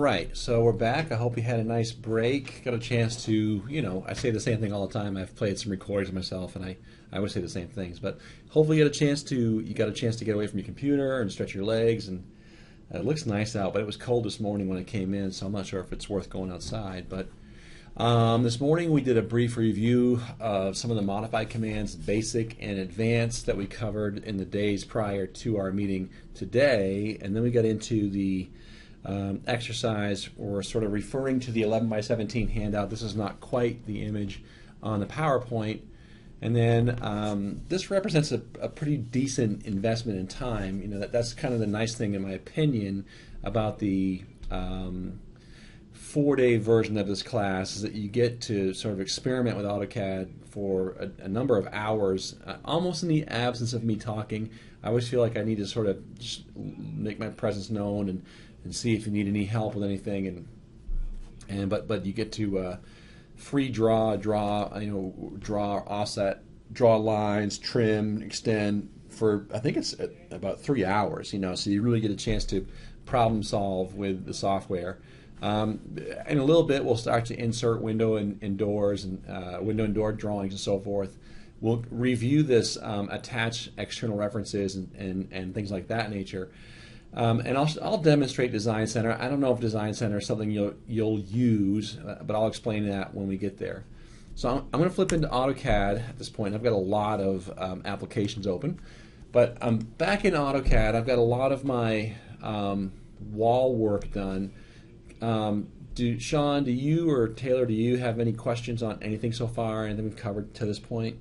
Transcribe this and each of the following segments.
right, so we're back. I hope you had a nice break. Got a chance to, I say the same thing all the time. I've played some recordings myself, and I always say the same things. But hopefully, you got a chance to get away from your computer and stretch your legs. And it looks nice out, but it was cold this morning when I came in, so I'm not sure if it's worth going outside. But this morning we did a brief review of some of the modified commands, basic and advanced, that we covered in the days prior to our meeting today, and then we got into the exercise, or sort of referring to the 11 by 17 handout. This is not quite the image on the PowerPoint. And then this represents a pretty decent investment in time. That's kind of the nice thing, in my opinion, about the 4-day version of this class, is that you get to sort of experiment with AutoCAD for a number of hours, almost in the absence of me talking. I always feel like I need to sort of just make my presence known and see if you need any help with anything, but you get to free draw, offset, draw lines, trim, extend for, I think it's about 3 hours. So you really get a chance to problem solve with the software. In a little bit, we'll start to insert window and doors and window and door drawings and so forth. We'll review this, attach external references and things like that nature. And I'll demonstrate Design Center. I don't know if Design Center is something you'll use, but I'll explain that when we get there. So I'm going to flip into AutoCAD at this point. I've got a lot of applications open, but I'm back in AutoCAD. I've got a lot of my wall work done. Sean, do you or Taylor, do you have any questions on anything so far? Anything we've covered to this point?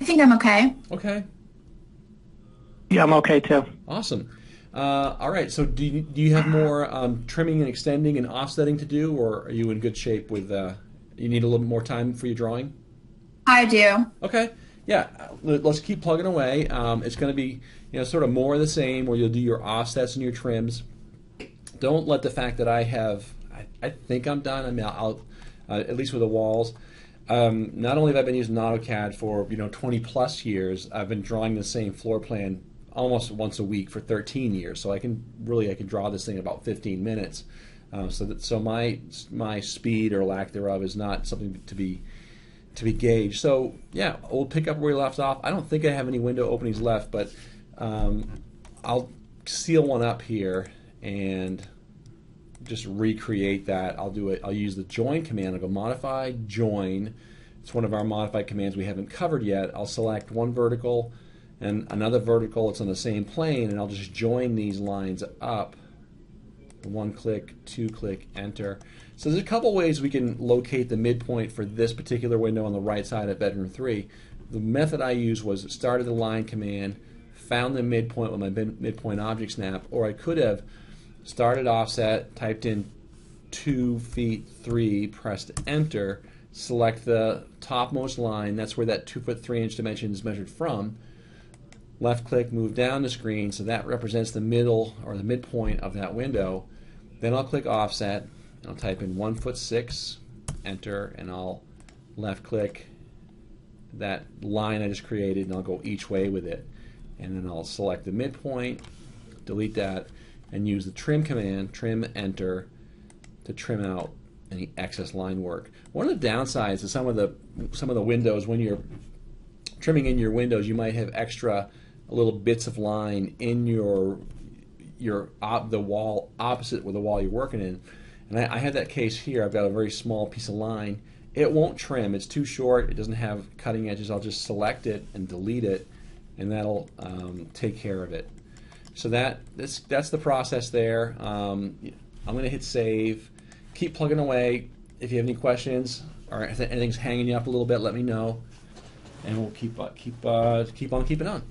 I think I'm okay. Okay. Yeah, I'm okay too. Awesome. All right. So do you have more trimming and extending and offsetting to do, or are you in good shape with? You need a little more time for your drawing? I do. Okay. Yeah. Let's keep plugging away. It's going to be sort of more of the same, where you'll do your offsets and your trims. Don't let the fact that I think I'm done. I mean, I'll at least with the walls. Not only have I been using AutoCAD for 20 plus years, I've been drawing the same floor plan almost once a week for 13 years. So I can draw this thing in about 15 minutes. So my speed or lack thereof is not something to be gauged. So yeah, we'll pick up where we left off. I don't think I have any window openings left, but I'll seal one up here and just recreate that. I'll use the join command. I'll go modify join. It's one of our modified commands we haven't covered yet. I'll select one vertical and another vertical. It's on the same plane, and I'll just join these lines up. 1 click, 2 click, enter. So there's a couple ways we can locate the midpoint for this particular window on the right side of bedroom 3. The method I used was started the line command, found the midpoint with my midpoint object snap, or I could have started offset, typed in 2 feet 3, pressed enter, select the topmost line. That's where that 2 foot 3 inch dimension is measured from. Left click, move down the screen, so that represents the middle or the midpoint of that window. Then I'll click offset. I'll type in 1 foot 6, enter, and I'll left click that line I just created, and I'll go each way with it. And then I'll select the midpoint, delete that, and use the trim command, trim enter, to trim out any excess line work. One of the downsides of some of the windows, when you're trimming in your windows, you might have extra little bits of line in the wall opposite with the wall you're working in. And I have that case here. I've got a very small piece of line. It won't trim. It's too short. It doesn't have cutting edges. I'll just select it and delete it, and that'll take care of it. So that's the process there. I'm going to hit save. Keep plugging away. If you have any questions or if anything's hanging you up a little bit, let me know, and we'll keep on keeping on.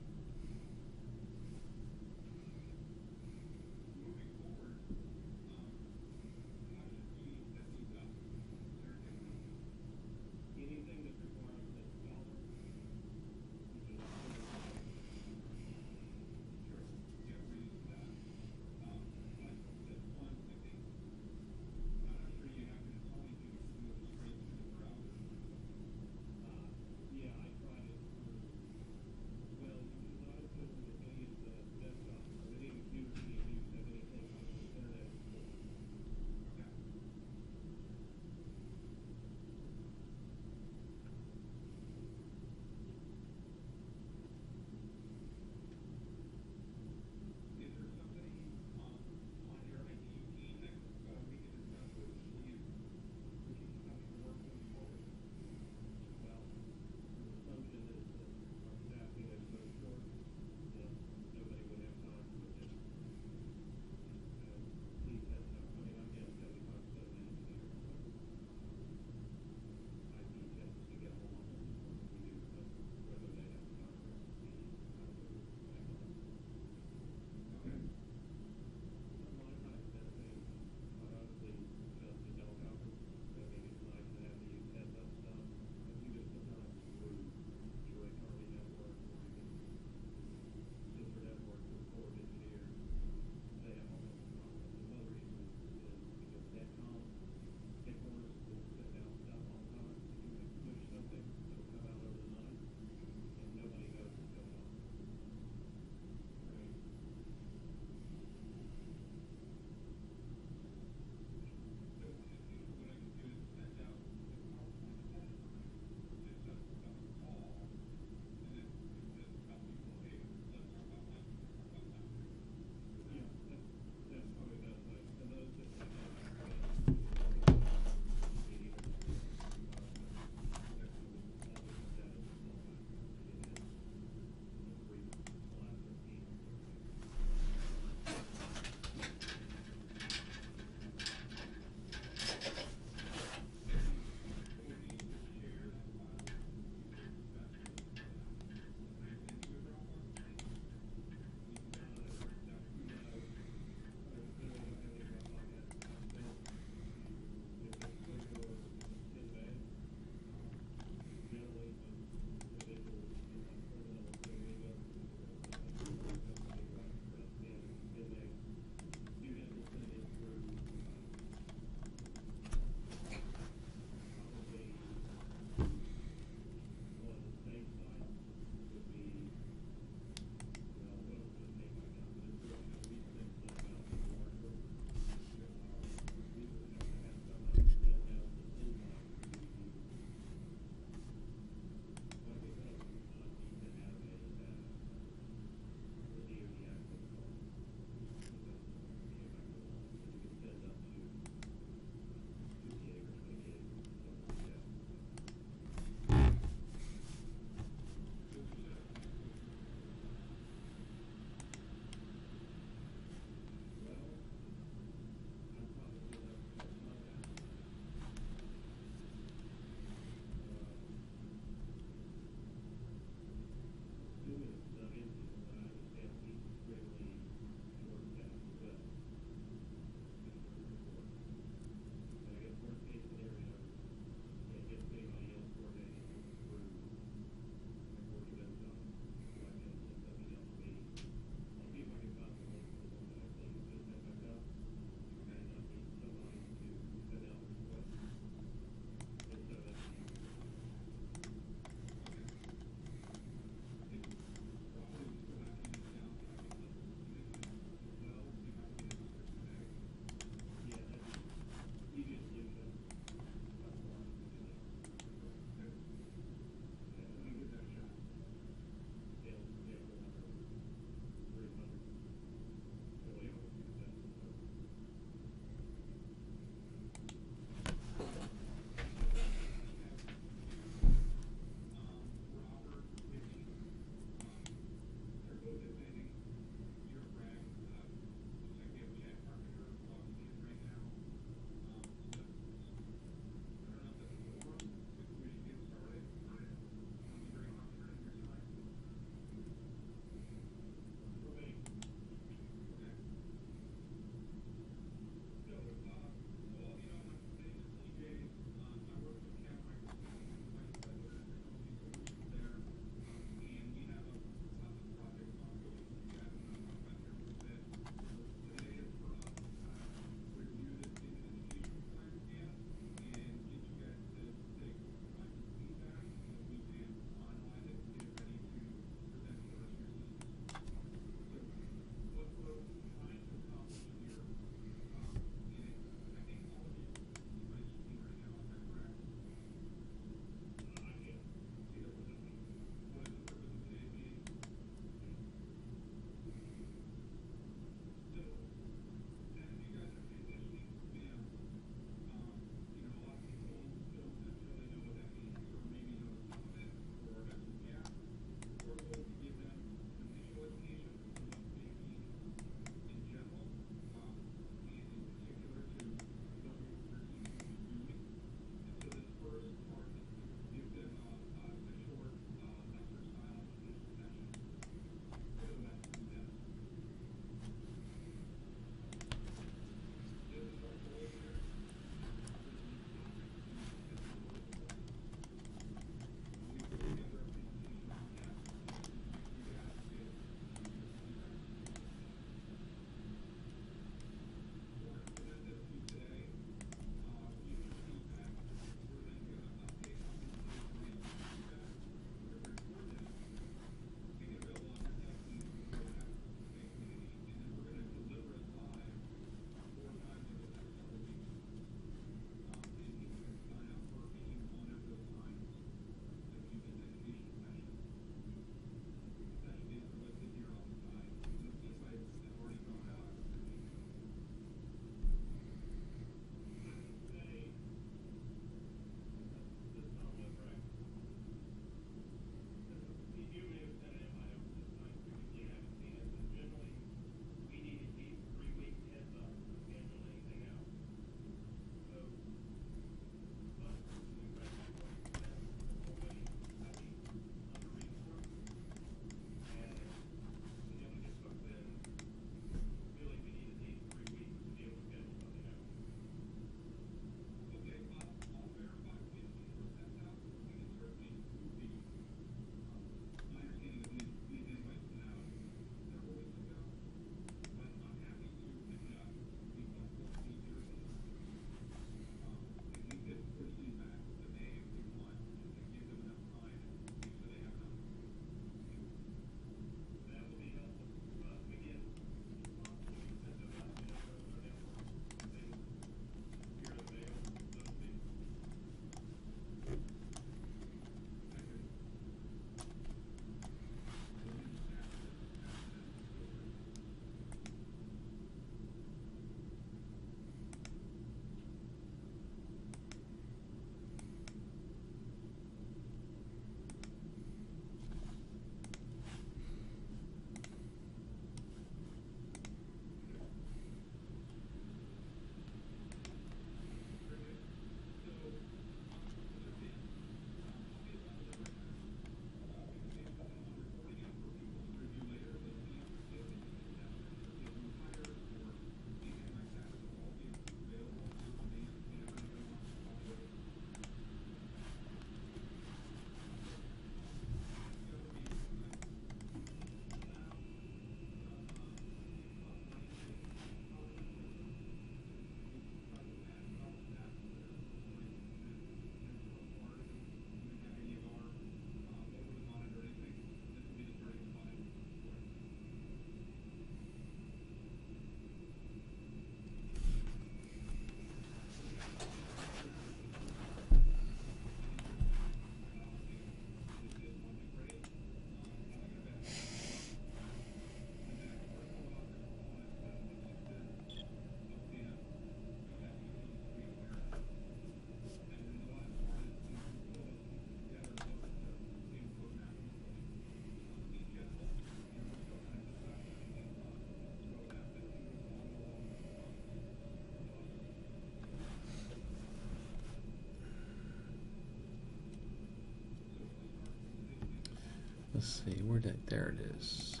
let's see, there it is.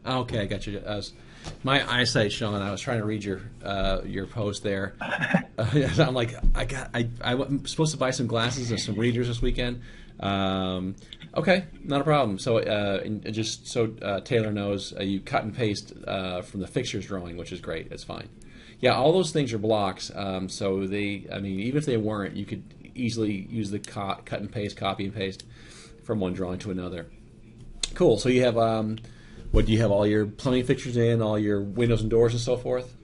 Okay, I got you. My eyesight, Sean. I was trying to read your post there. I'm like, I'm supposed to buy some glasses and some readers this weekend. Okay, not a problem. So, and just so Taylor knows, you cut and paste from the fixtures drawing, which is great. That's fine. Yeah, all those things are blocks. So even if they weren't, you could easily use the cut and paste, copy and paste from one drawing to another. Cool. So you have, what do you have? All your plumbing fixtures in, all your windows and doors and so forth.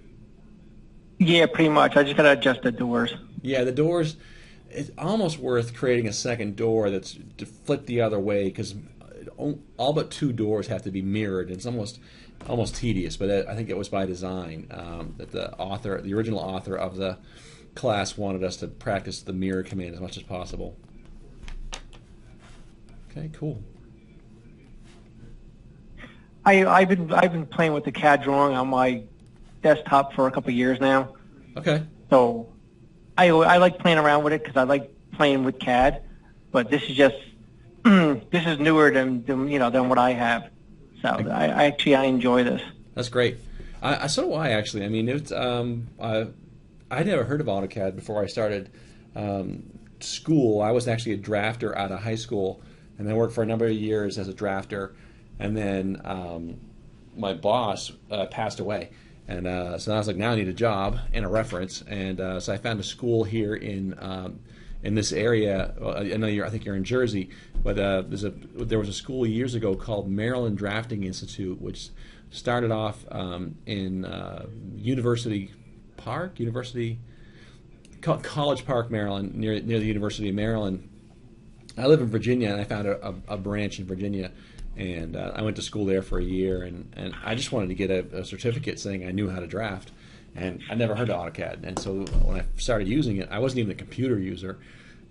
Yeah, pretty much. I just got to adjust the doors. Yeah, the doors. It's almost worth creating a second door that's to flip the other way, because all but two doors have to be mirrored. It's almost tedious, but I think it was by design that the original author of the class wanted us to practice the mirror command as much as possible. Okay, cool. I've been playing with the CAD drawing on my desktop for a couple of years now. Okay. So I like playing around with it because I like playing with CAD, but this is just this is newer than what I have. So I enjoy this. That's great. So do I, actually. I mean, it's I never heard of AutoCAD before I started school. I was actually a drafter out of high school, and I worked for a number of years as a drafter. And then my boss passed away, and so I was like, now I need a job and a reference, and so I found a school here in this area. I think you're in Jersey, but there was a school years ago called Maryland Drafting Institute, which started off in College Park, Maryland, near the University of Maryland. I live in Virginia, and I found a branch in Virginia. And I went to school there for a year, and I just wanted to get a certificate saying I knew how to draft, and I never heard of AutoCAD. And so when I started using it, I wasn't even a computer user,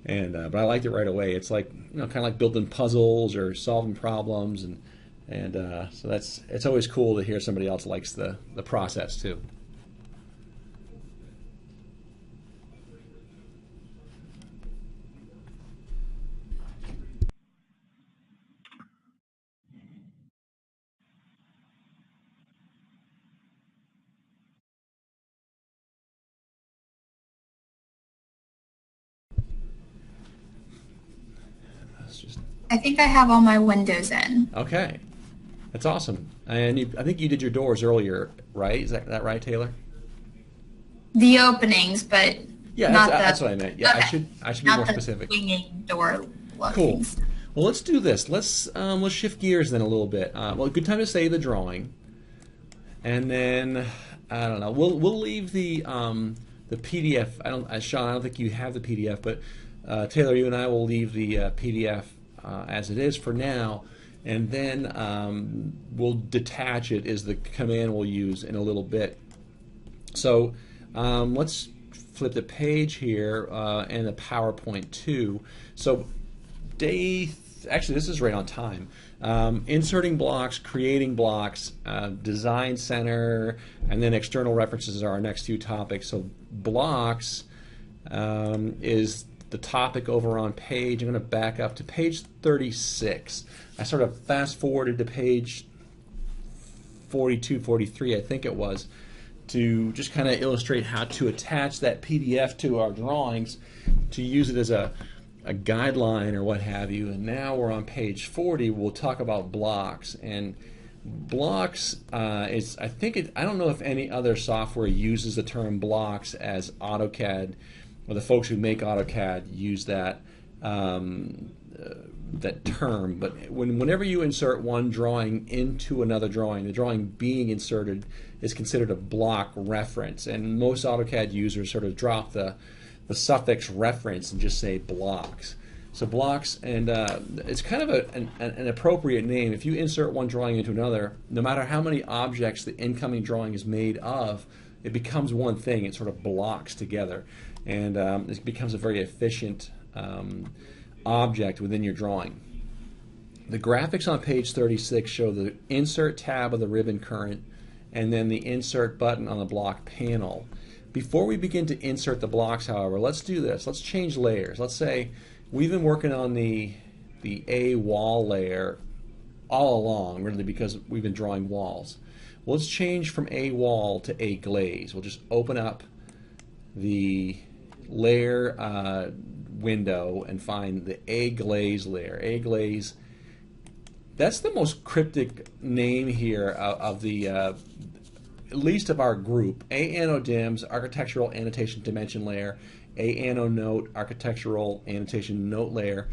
but I liked it right away. It's like, kind of like building puzzles or solving problems, and so it's always cool to hear somebody else likes the process too. I think I have all my windows in. Okay, that's awesome. And I think you did your doors earlier, right? Is that right, Taylor? The openings, but yeah, not that's what I meant. Yeah, okay. I should be Not more the specific. swinging door Cool. lookings. Well, let's do this. Let's shift gears then a little bit. Well, good time to save the drawing, and then I don't know. We'll leave the PDF. Sean, I don't think you have the PDF, but Taylor, you and I will leave the PDF as it is for now, and then we'll detach it as the command we'll use in a little bit. So let's flip the page here and the PowerPoint too. So actually this is right on time. Inserting blocks, creating blocks, design center, and then external references are our next few topics. So blocks is the topic over on page. I'm going to back up to page 36. I sort of fast forwarded to page 42, 43, I think it was, to just kind of illustrate how to attach that PDF to our drawings to use it as a guideline or what have you. And now we're on page 40. We'll talk about blocks. And blocks is, I don't know if any other software uses the term blocks as AutoCAD, or the folks who make AutoCAD use that that term. But whenever you insert one drawing into another drawing, the drawing being inserted is considered a block reference. And most AutoCAD users sort of drop the suffix reference and just say blocks. So blocks, and it's kind of an appropriate name. If you insert one drawing into another, no matter how many objects the incoming drawing is made of, it becomes one thing. It sort of blocks together, and it becomes a very efficient object within your drawing. The graphics on page 36 show the insert tab of the ribbon current and then the insert button on the block panel. Before we begin to insert the blocks, however, let's do this. Let's change layers. Let's say we've been working on the A wall layer all along, really, because we've been drawing walls. Well, let's change from A wall to A glaze. We'll just open up the layer window and find the A glaze layer. A glaze, that's the most cryptic name here of the at least of our group. A Anno Dims, architectural annotation dimension layer. A Anno Note, architectural annotation note layer.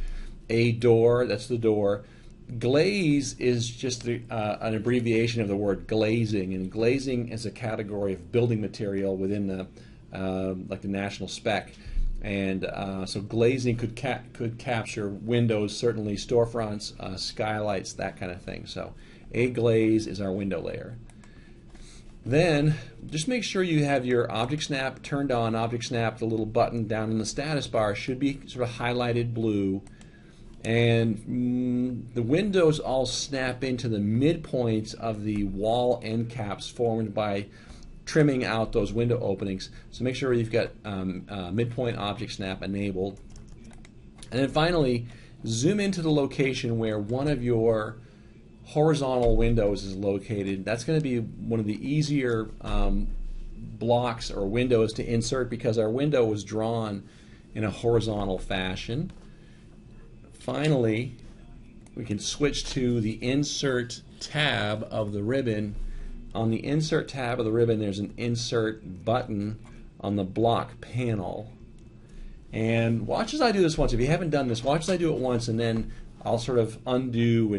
A door, that's the door. Glaze is just an abbreviation of the word glazing, and glazing is a category of building material within the like the national spec. And so glazing could capture windows, certainly storefronts, skylights, that kind of thing. So a glaze is our window layer. Then just make sure you have your object snap turned on. Object snap, the little button down in the status bar, should be sort of highlighted blue. And the windows all snap into the midpoints of the wall end caps formed by trimming out those window openings. So make sure you've got midpoint object snap enabled. And then finally, zoom into the location where one of your horizontal windows is located. That's going to be one of the easier blocks or windows to insert because our window was drawn in a horizontal fashion. Finally, we can switch to the Insert tab of the ribbon. On the Insert tab of the ribbon, there's an Insert button on the block panel. And watch as I do this once. If you haven't done this, watch as I do it once, and then I'll sort of undo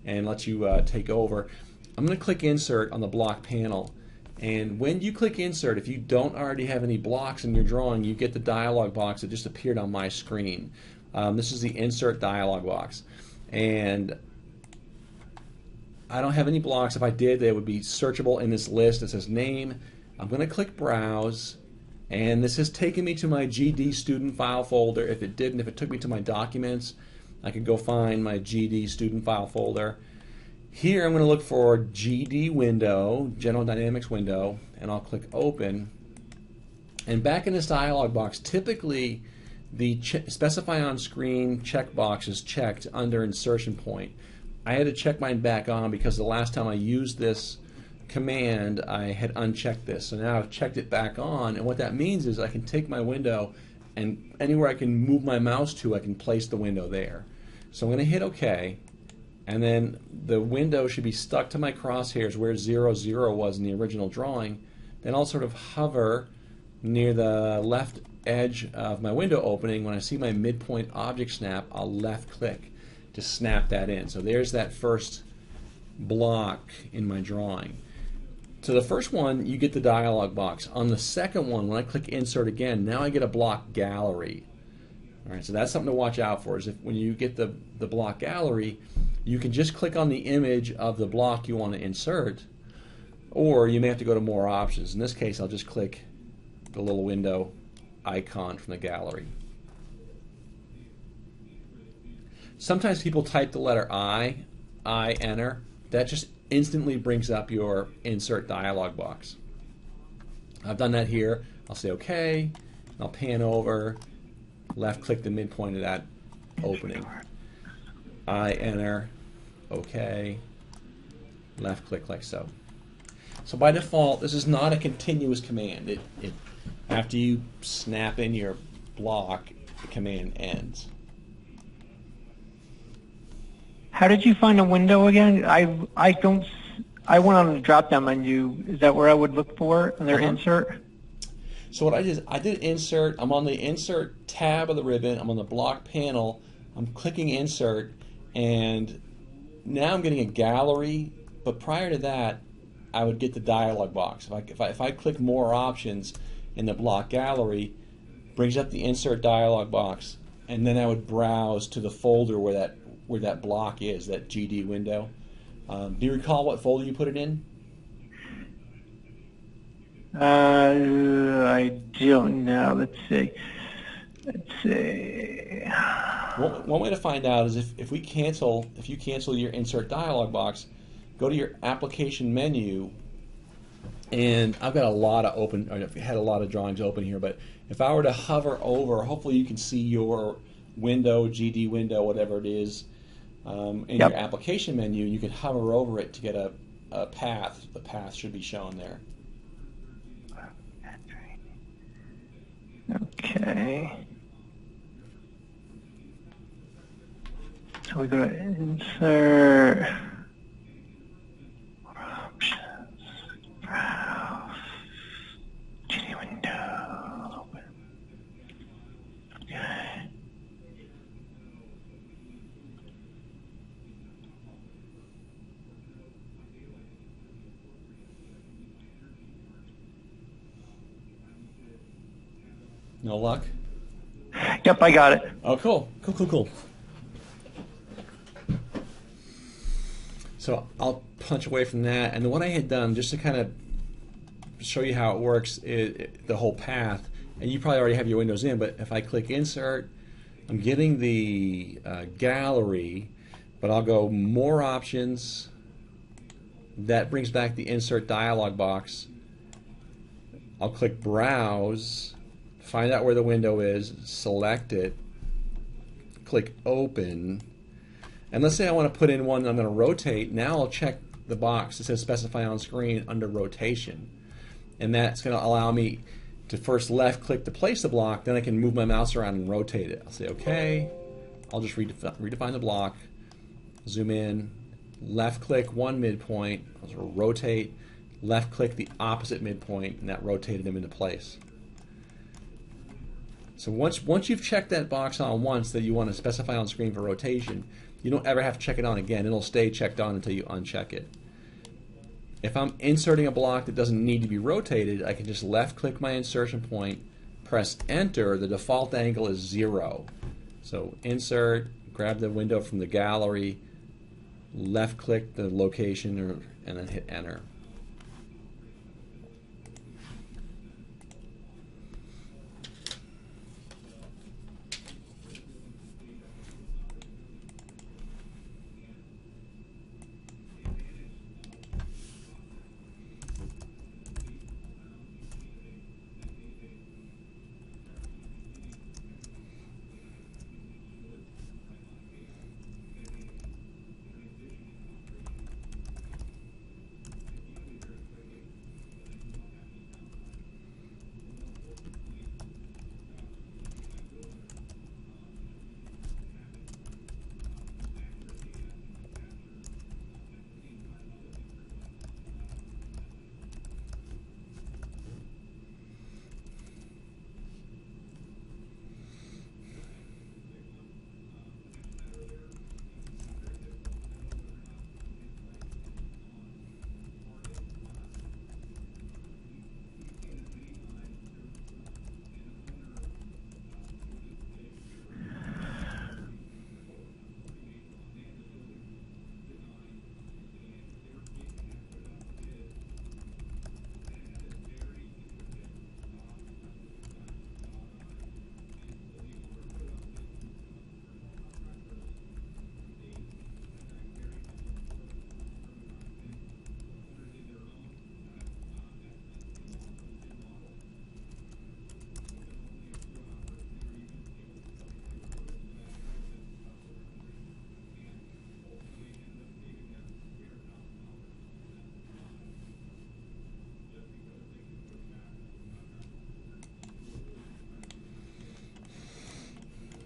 and let you take over. I'm going to click Insert on the block panel. And when you click Insert, if you don't already have any blocks in your drawing, you get the dialog box that just appeared on my screen. This is the Insert dialog box. And I don't have any blocks. If I did, they would be searchable in this list. It says Name. I'm going to click Browse. And this has taken me to my GD student file folder. If it didn't, if it took me to my documents, I could go find my GD student file folder. Here I'm going to look for GD window, General Dynamics window, and I'll click Open. And back in this dialog box, typically the Specify on Screen checkbox is checked under Insertion Point. I had to check mine back on because the last time I used this command I had unchecked this. So now I've checked it back on, and what that means is I can take my window and anywhere I can move my mouse to, I can place the window there. So I'm going to hit OK, and then the window should be stuck to my crosshairs where 0, 0 was in the original drawing. Then I'll sort of hover near the left edge of my window opening. When I see my midpoint object snap, I'll left click to snap that in. So there's that first block in my drawing. So the first one, you get the dialog box. On the second one, when I click Insert again, now I get a block gallery. All right, so that's something to watch out for, is if when you get the block gallery, you can just click on the image of the block you want to insert, or you may have to go to more options. In this case, I'll just click the little window icon from the gallery. Sometimes people type the letter I enter. That just instantly brings up your Insert dialog box. I've done that here. I'll say OK. I'll pan over, left click the midpoint of that opening. I enter, OK, left click like so. So by default, this is not a continuous command. After you snap in your block, the command ends. How did you find a window again? I went on the drop-down menu. Is that where I would look for under Insert? So what I did is I did Insert. I'm on the Insert tab of the ribbon. I'm on the block panel. I'm clicking Insert, and now I'm getting a gallery. But prior to that, I would get the dialog box. If I click More Options in the block gallery, brings up the Insert dialog box, and then I would browse to the folder where that block is, that GD window. Do you recall what folder you put it in? I don't know. Let's see. One way to find out is if you cancel your Insert dialog box, go to your Application menu, And I've got a lot of open, I've had a lot of drawings open here, but if I were to hover over, hopefully you can see your window, GD window, whatever it is, in Yep. your application menu. You can hover over it to get a path. The path should be shown there. Okay. So we go to insert. Options. Browse. GD window. Open. Okay. No luck? Yep, I got it. Oh, cool. Cool, cool, cool. So I'll punch away from that. And what I had done, just to kind of show you how it works, the whole path, and you probably already have your windows in, but if I click Insert, I'm getting the gallery, but I'll go More Options. That brings back the Insert dialog box. I'll click Browse, find out where the window is, select it, click Open, and let's say I want to put in one that I'm going to rotate. Now I'll check the box that says Specify on Screen under Rotation, and that's going to allow me to first left click to place the block, then I can move my mouse around and rotate it. I'll say OK, I'll just redefine the block, zoom in, left click one midpoint, I'll sort of rotate, left click the opposite midpoint, and that rotated them into place. So once you've checked that box on once that you want to specify on screen for rotation, you don't ever have to check it on again. It'll stay checked on until you uncheck it. If I'm inserting a block that doesn't need to be rotated, I can just left click my insertion point, press enter. The default angle is 0. So insert, grab the window from the gallery, left click the location, and then hit enter.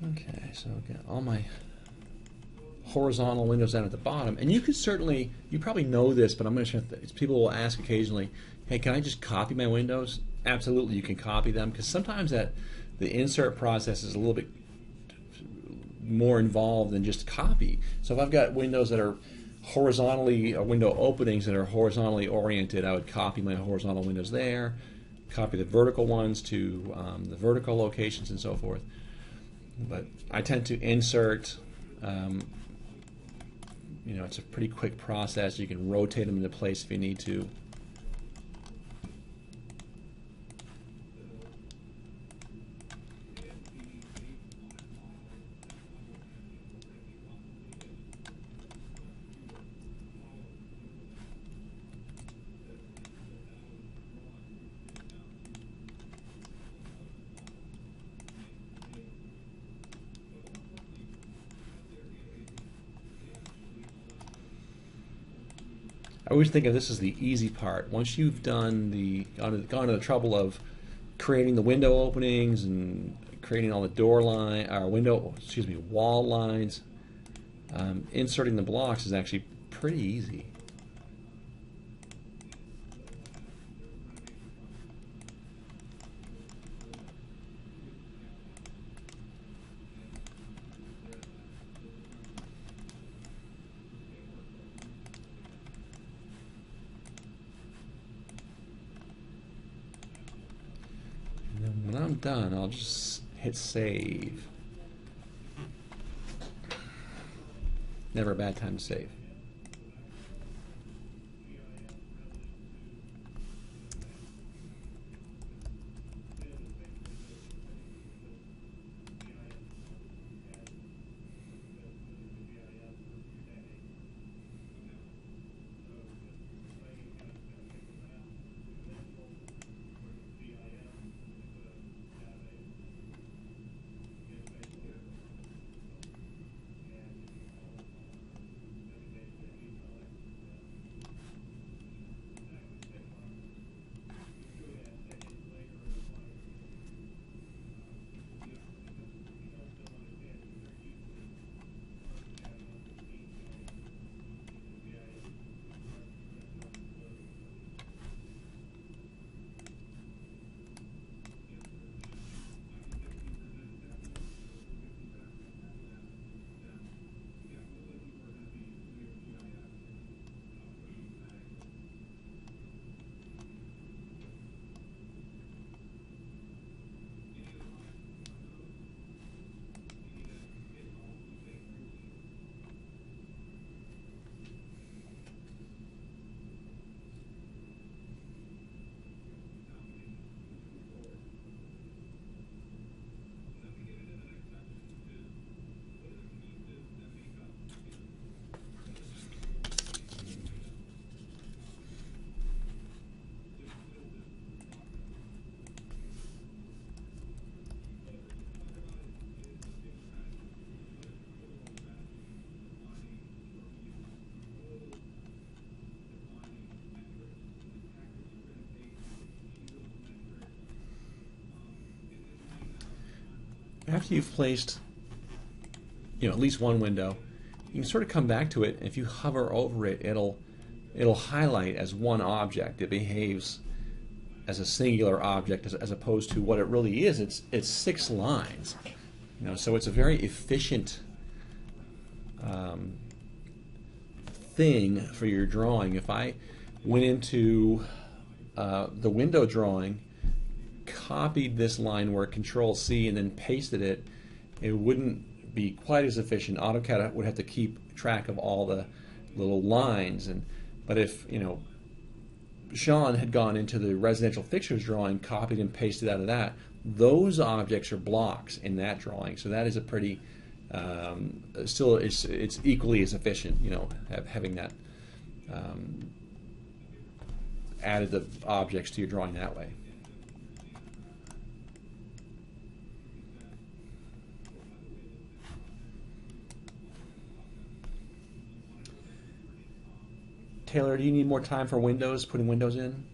Okay, so again, all my horizontal windows down at the bottom, and you could certainly, you probably know this, but I'm going to show people will ask occasionally, hey, can I just copy my windows? Absolutely, you can copy them, because sometimes the insert process is a little bit more involved than just copy. So if I've got windows that are horizontally, window openings that are horizontally oriented, I would copy my horizontal windows there, copy the vertical ones to the vertical locations and so forth. But I tend to insert, it's a pretty quick process. You can rotate them into place if you need to. always think of this as the easy part. Once you've done gone to the trouble of creating the window openings and creating all the wall lines, inserting the blocks is actually pretty easy. When I'm done, I'll just hit save. Never a bad time to save. After you've placed, at least one window, you can sort of come back to it. If you hover over it, it'll highlight as one object. It behaves as a singular object as opposed to what it really is. It's 6 lines. So it's a very efficient thing for your drawing. If I went into the window drawing, copied this line where Control C and then pasted it, it wouldn't be quite as efficient. AutoCAD would have to keep track of all the little lines, but if Sean had gone into the residential fixtures drawing, copied and pasted out of that, those objects are blocks in that drawing. So that is a pretty still it's equally as efficient, having that added the objects to your drawing that way. Taylor, do you need more time for windows, putting windows in?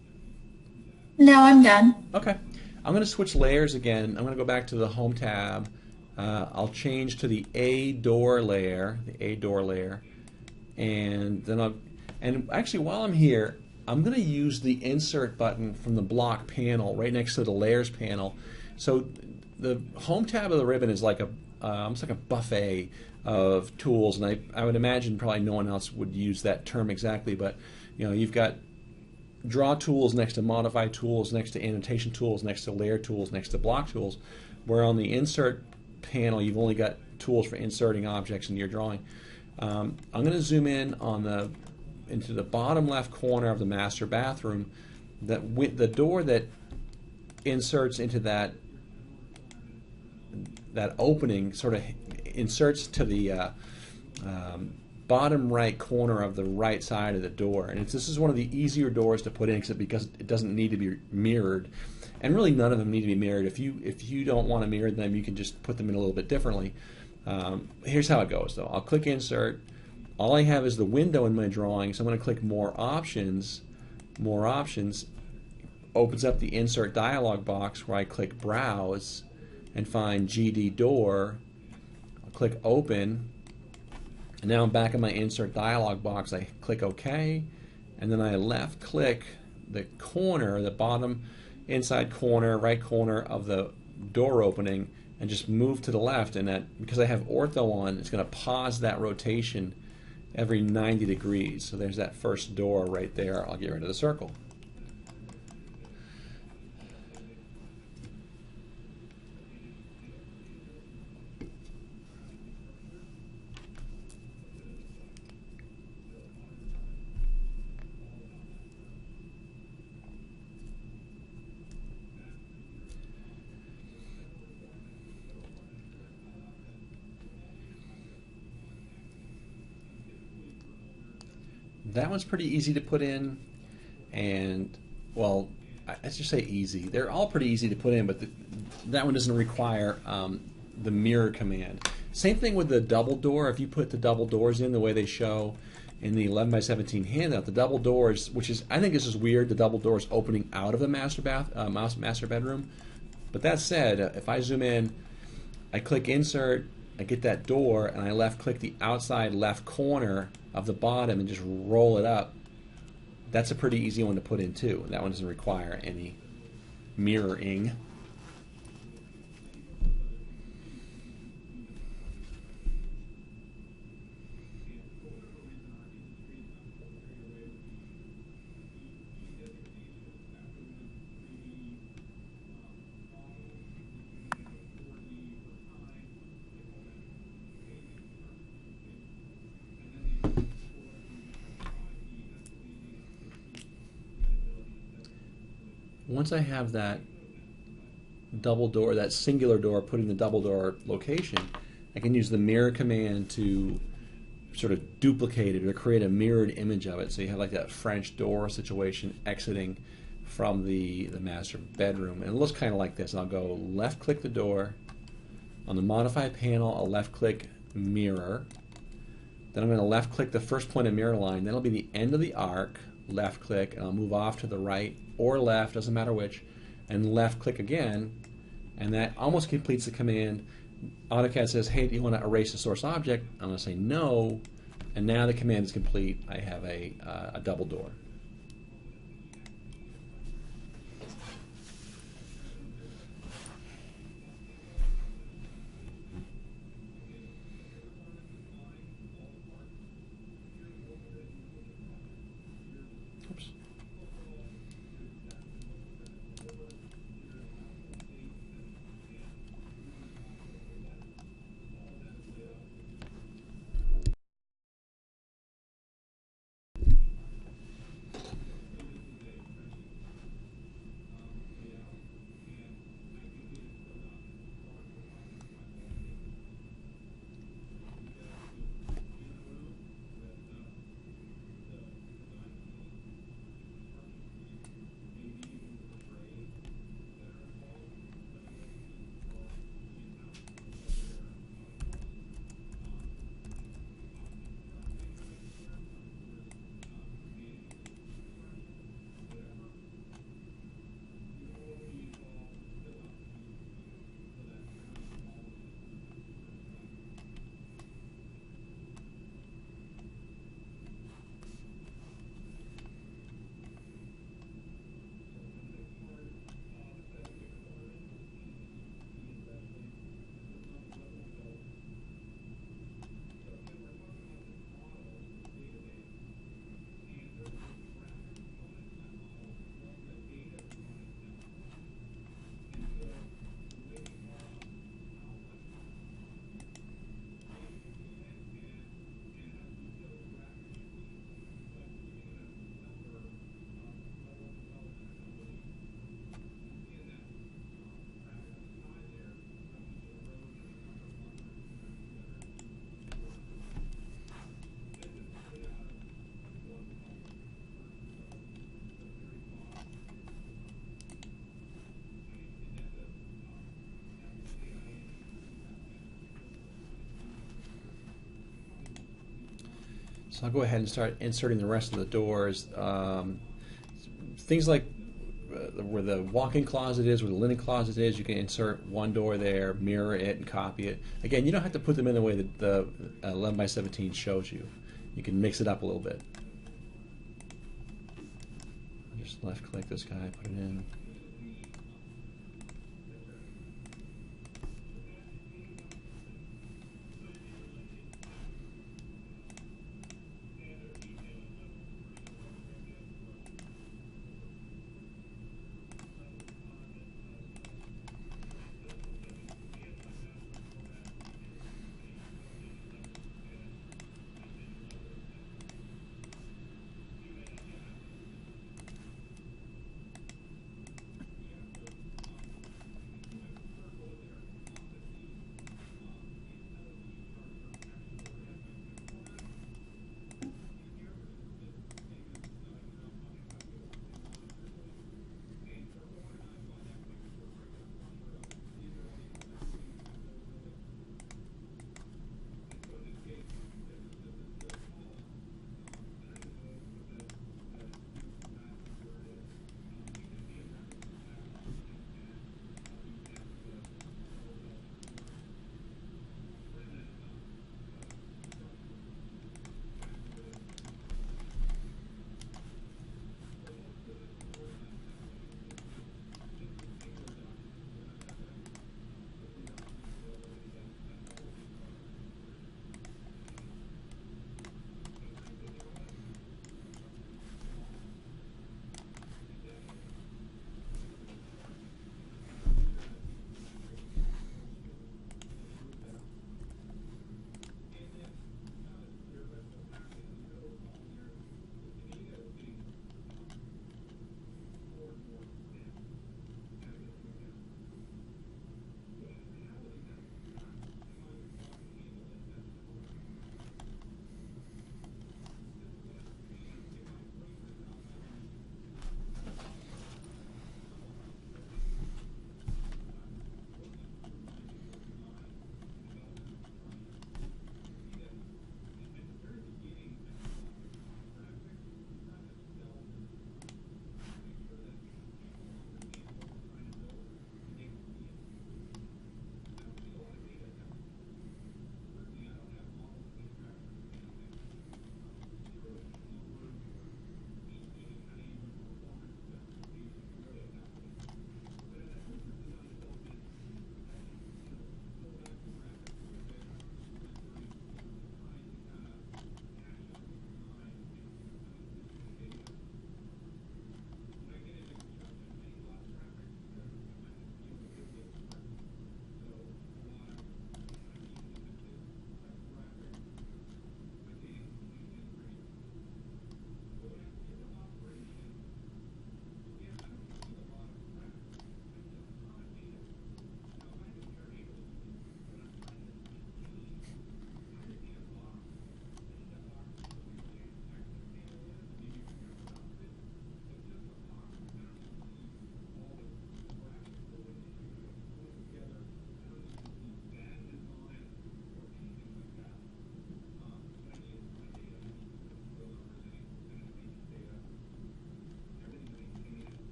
No, I'm done. Okay. I'm going to switch layers again. I'm going to go back to the Home tab. I'll change to the A door layer, and then actually while I'm here, I'm going to use the Insert button from the block panel right next to the Layers panel. So the Home tab of the ribbon is like it's like a buffet of tools, and I would imagine probably no one else would use that term exactly, but you've got draw tools next to modify tools, next to annotation tools, next to layer tools, next to block tools, where on the Insert panel you've only got tools for inserting objects into your drawing. I'm going to zoom in into the bottom left corner of the master bathroom. The door that inserts into that opening sort of inserts to the bottom right corner of the right side of the door, and this is one of the easier doors to put in because it doesn't need to be mirrored, and really none of them need to be mirrored. If you don't want to mirror them, you can just put them in a little bit differently. Here's how it goes though. I'll click Insert, all I have is the window in my drawing, so I'm going to click More Options. More Options opens up the Insert dialog box where I click Browse and find GD Door. I'll click Open, and now I'm back in my Insert dialog box. I click OK, and then I left click the corner, the bottom inside corner, right corner of the door opening, and just move to the left. And that, because I have ortho on, it's going to pause that rotation every 90 degrees. So there's that first door right there. I'll get rid of the circle. That one's pretty easy to put in, and well, let's just say easy. They're all pretty easy to put in, but that one doesn't require the mirror command. Same thing with the double door. If you put the double doors in the way they show in the 11 by 17 handout, the double doors, which is, I think this is weird, the double doors opening out of the master bedroom. But that said, if I zoom in, I click Insert, I get that door, and I left click the outside left corner of the bottom and just roll it up. That's a pretty easy one to put in too. That one doesn't require any mirroring. Once I have that double door, that singular door, put in the double door location, I can use the mirror command to sort of duplicate it or create a mirrored image of it. So you have like that French door situation exiting from the master bedroom. And it looks kind of like this. I'll go left click the door. On the modify panel, I'll left click mirror. Then I'm going to left click the first point of mirror line. That'll be the end of the arc. Left click, and I'll move off to the right or left, doesn't matter which, and left click again, and that almost completes the command. AutoCAD says, hey, do you want to erase the source object? I'm going to say no, and now the command is complete. I have a double door. Oops. So I'll go ahead and start inserting the rest of the doors. Things like where the walk-in closet is, where the linen closet is, you can insert one door there, mirror it, and copy it. Again, you don't have to put them in the way that the 11 by 17 shows you. You can mix it up a little bit. Just left-click this guy, put it in.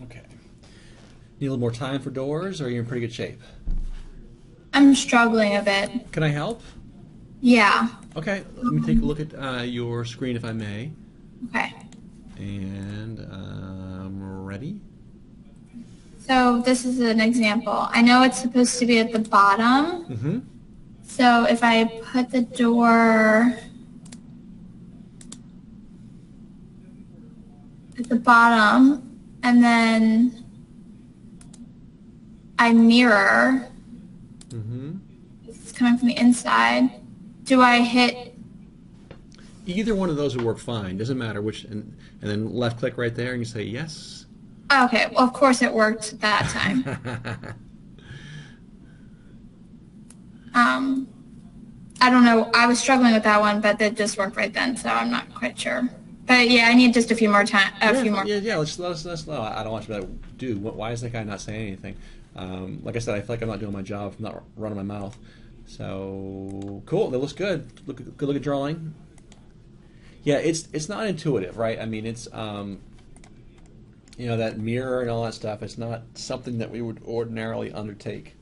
Okay. Need a little more time for doors, or are you in pretty good shape? I'm struggling a bit. Can I help? Yeah. Okay, let me take a look at your screen if I may. Okay. And ready? So this is an example. I know it's supposed to be at the bottom. Mm-hmm. So if I put the door at the bottom and then I mirror, Mm-hmm. it's coming from the inside. Do I hit? Either one of those would work fine. Doesn't matter which. And then left click right there, and you say yes. Okay, well, of course it worked that time. I don't know. I was struggling with that one, but that just worked right then, so I'm not quite sure. But yeah, I need just a few more time. Yeah. Let us know. I don't want you to do. Why is that guy not saying anything? Like I said, I feel like I'm not doing my job. I'm not running my mouth. So cool. That looks good. Good look at drawing. Yeah, it's not intuitive, right? I mean, it's that mirror and all that stuff. It's not something that we would ordinarily undertake.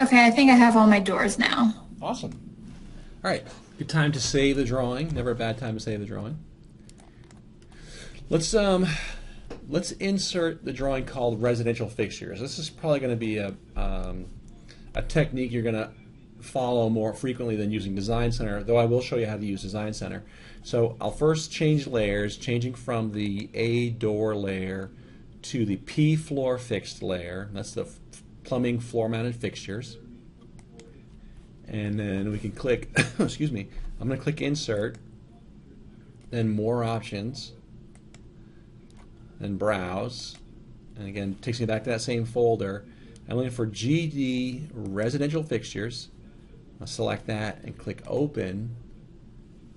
Okay, I think I have all my doors now. Awesome. All right, good time to save the drawing. Never a bad time to save the drawing. Let's let's insert the drawing called residential fixtures. This is probably going to be a technique you're going to follow more frequently than using Design Center, though I will show you how to use Design Center. So I'll first change layers, changing from the A door layer to the P floor fixed layer. That's the plumbing floor mounted fixtures. And then we can click, excuse me, I'm going to click Insert, then More Options, then Browse, and again takes me back to that same folder. I'm looking for GD Residential Fixtures. I'll select that and click Open,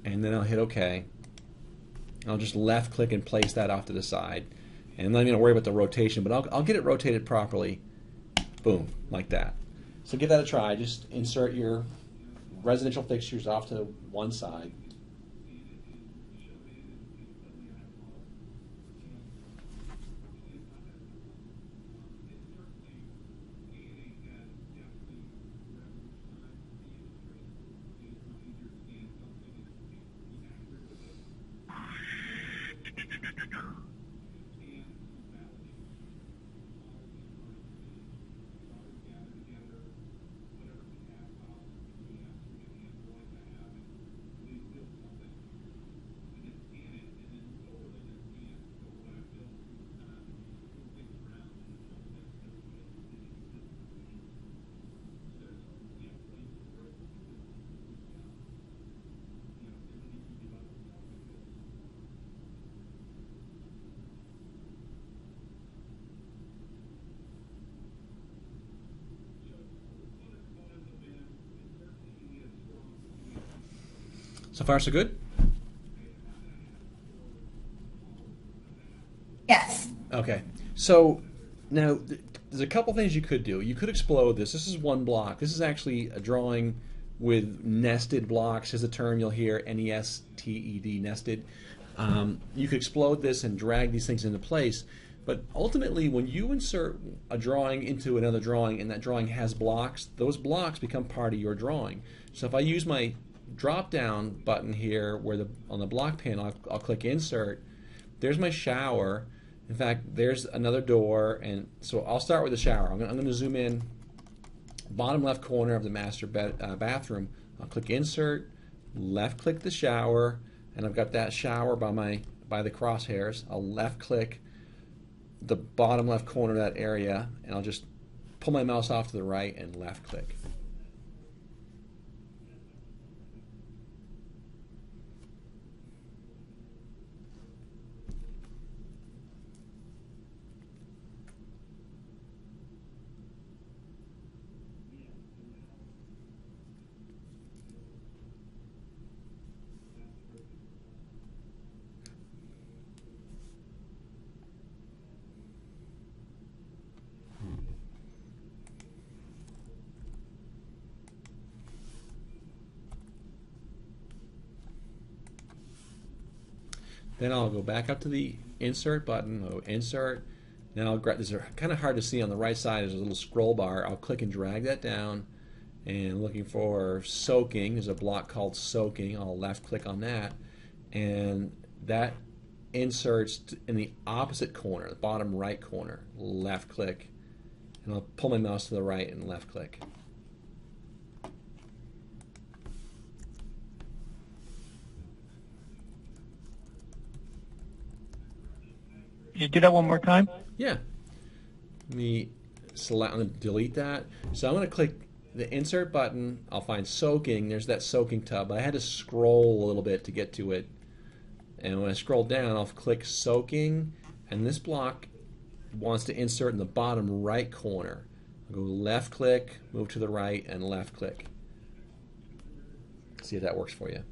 and then I'll hit OK. I'll just left click and place that off to the side. And I'm not even going to worry about the rotation, but I'll get it rotated properly. Boom, like that. So give that a try. Just insert your residential fixtures off to one side. So far, so good? Yes. Okay. So now there's a couple things you could do. You could explode this. This is one block. This is actually a drawing with nested blocks is a term you'll hear, N-E-S-T-E-D, nested. You could explode this and drag these things into place. But ultimately, when you insert a drawing into another drawing and that drawing has blocks, those blocks become part of your drawing. So if I use my drop down button here where on the block panel, I'll click Insert. There's my shower. In fact, there's another door, and so I'll start with the shower. I'm going to zoom in bottom left corner of the master bathroom. I'll click Insert, left click the shower, and I've got that shower by the crosshairs. I'll left click the bottom left corner of that area, and I'll just pull my mouse off to the right and left click. Then I'll go back up to the Insert button, I'll Insert, then I'll grab, these are kind of hard to see on the right side, there's a little scroll bar, I'll click and drag that down, and looking for Soaking, there's a block called Soaking, I'll left click on that, and that inserts in the opposite corner, the bottom right corner, left click, and I'll pull my mouse to the right and left click. Could you do that one more time? Yeah. Let me select, I'm going to delete that. So I'm going to click the Insert button. I'll find Soaking. There's that Soaking tub. I had to scroll a little bit to get to it. And when I scroll down, I'll click Soaking. And this block wants to insert in the bottom right corner. I'll go left click, move to the right, and left click. See if that works for you.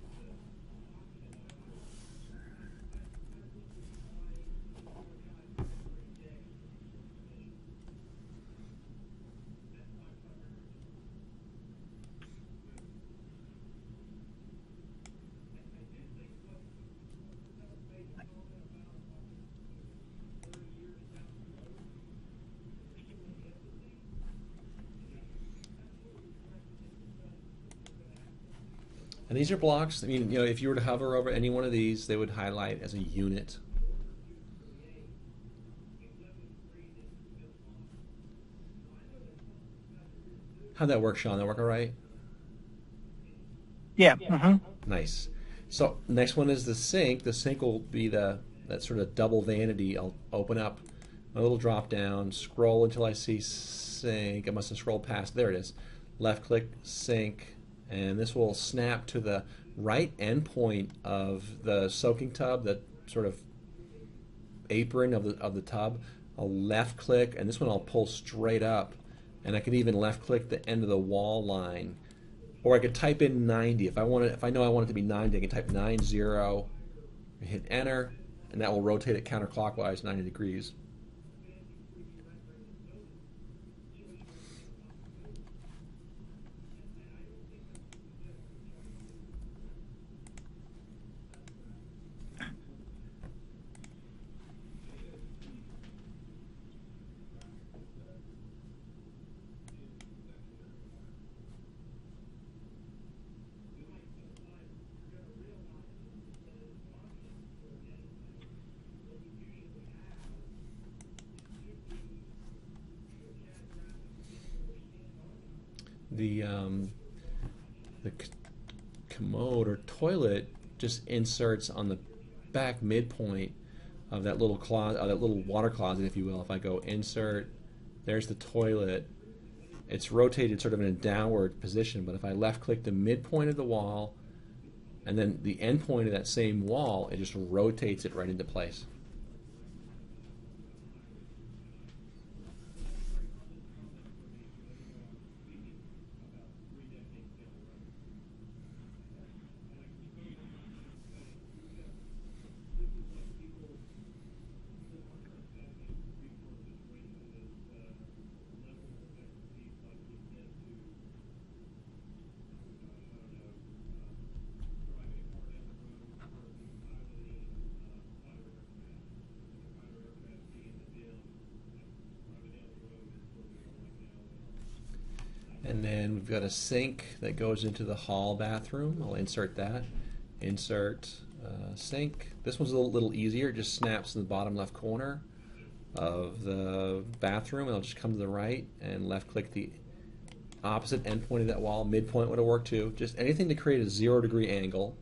And these are blocks. I mean, you know, if you were to hover over any one of these, they would highlight as a unit. How'd that work, Sean? That work all right? Yeah. Nice. So next one is the sink. The sink will be that sort of double vanity. I'll open up my little drop down, scroll until I see sink. I must have scrolled past. There it is. Left click sink, and this will snap to the right end point of the soaking tub, that sort of apron of the tub. I'll left click, and this one I'll pull straight up, and I can even left click the end of the wall line, or I could type in 90 if I want it. If I know I want it to be 90, I can type 90, hit enter, and that will rotate it counterclockwise 90 degrees. The commode or toilet just inserts on the back midpoint of that little closet, that little water closet, if you will. If I go insert, there's the toilet. It's rotated sort of in a downward position, but if I left click the midpoint of the wall and then the end point of that same wall, it just rotates it right into place. And then we've got a sink that goes into the hall bathroom. I'll insert that. Insert sink. This one's a little easier. It just snaps in the bottom left corner of the bathroom, and I'll just come to the right and left click the opposite endpoint of that wall. Midpoint would have worked too. Just anything to create a 0-degree angle.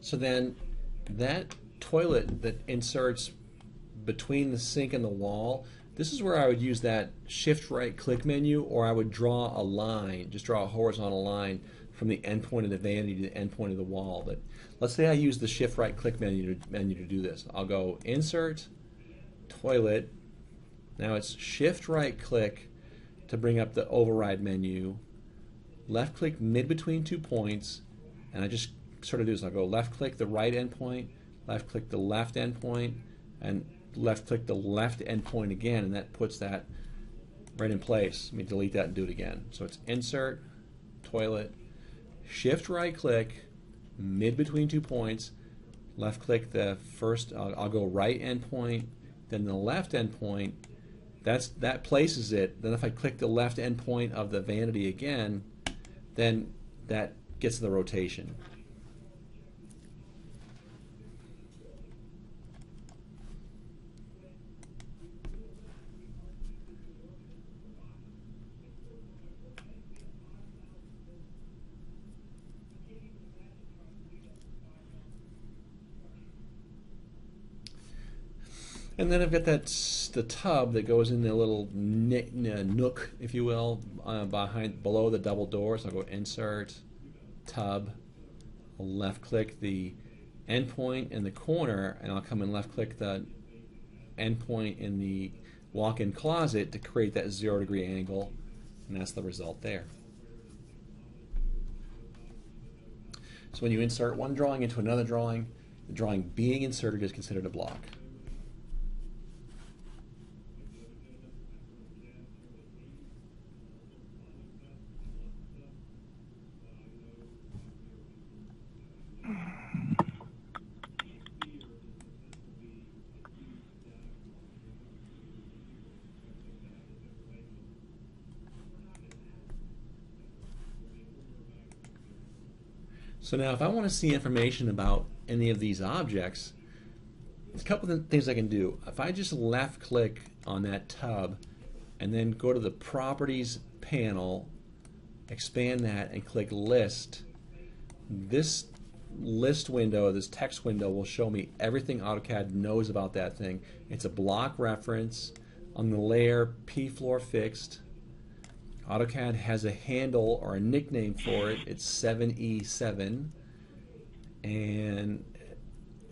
So then that toilet that inserts between the sink and the wall, this is where I would use that shift right click menu, or I would draw a line, just draw a horizontal line from the end point of the vanity to the end point of the wall. But let's say I use the shift right click menu to do this. I'll go insert, toilet. Now it's shift right click to bring up the override menu, left click mid between 2 points, and I just sort of do this. I'll go left click the right endpoint, left click the left endpoint, and left click the left endpoint again, and that puts that right in place. Let me delete that and do it again. So it's insert, toilet, shift right click, mid between 2 points, left click the first, I'll go right endpoint, then the left endpoint. That places it. Then if I click the left endpoint of the vanity again, then that gets the rotation. And then I've got the tub that goes in the little nook, if you will, below the double doors. I'll go insert, tub, I'll left click the endpoint in the corner, and I'll come and left click the endpoint in the walk-in closet to create that 0-degree angle, and that's the result there. So when you insert one drawing into another drawing, the drawing being inserted is considered a block. So now if I want to see information about any of these objects, there's a couple of things I can do. If I just left click on that tub and then go to the Properties panel, expand that and click List, this list window, this text window will show me everything AutoCAD knows about that thing. It's a block reference on the layer P-floor fixed. AutoCAD has a handle or a nickname for it. It's 7E7, and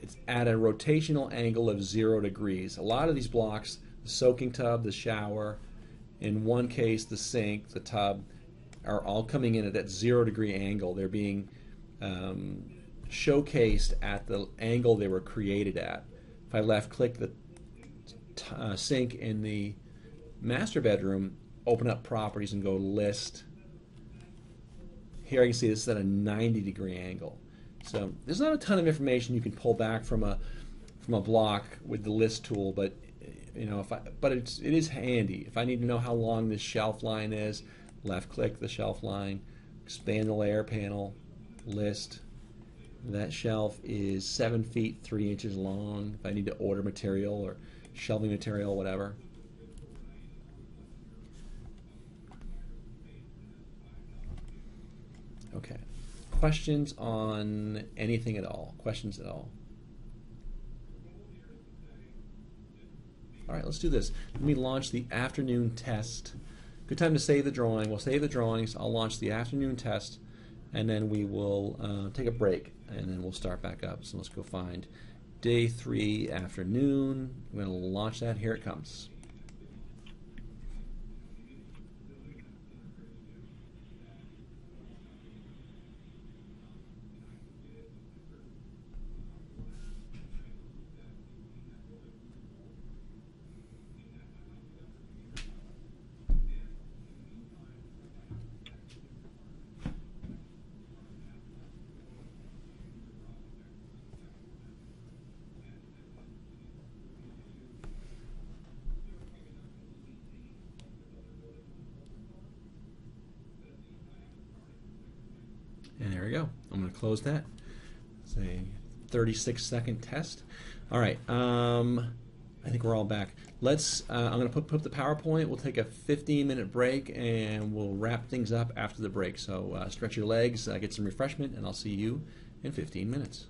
it's at a rotational angle of 0 degrees. A lot of these blocks, the soaking tub, the shower, in one case the sink, the tub, are all coming in at that 0 degree angle. They're being showcased at the angle they were created at. If I left click the sink in the master bedroom, open up Properties and go List, here I can see this is at a 90 degree angle. So there's not a ton of information you can pull back from a block with the List tool, but it is handy. If I need to know how long this shelf line is, left click the shelf line, expand the layer panel, List. That shelf is 7 feet 3 inches long. If I need to order material or shelving material, whatever. Okay. Questions on anything at all? Questions at all? All right, let's do this. Let me launch the afternoon test. Good time to save the drawing. We'll save the drawings. I'll launch the afternoon test, and then we will take a break, and then we'll start back up. So let's go find day 3 afternoon. I'm going to launch that. Here it comes. And there we go. I'm going to close that. It's a 36-second test. All right. I think we're all back. Let's. I'm going to put the PowerPoint. We'll take a 15-minute break, and we'll wrap things up after the break. So stretch your legs, get some refreshment, and I'll see you in 15 minutes.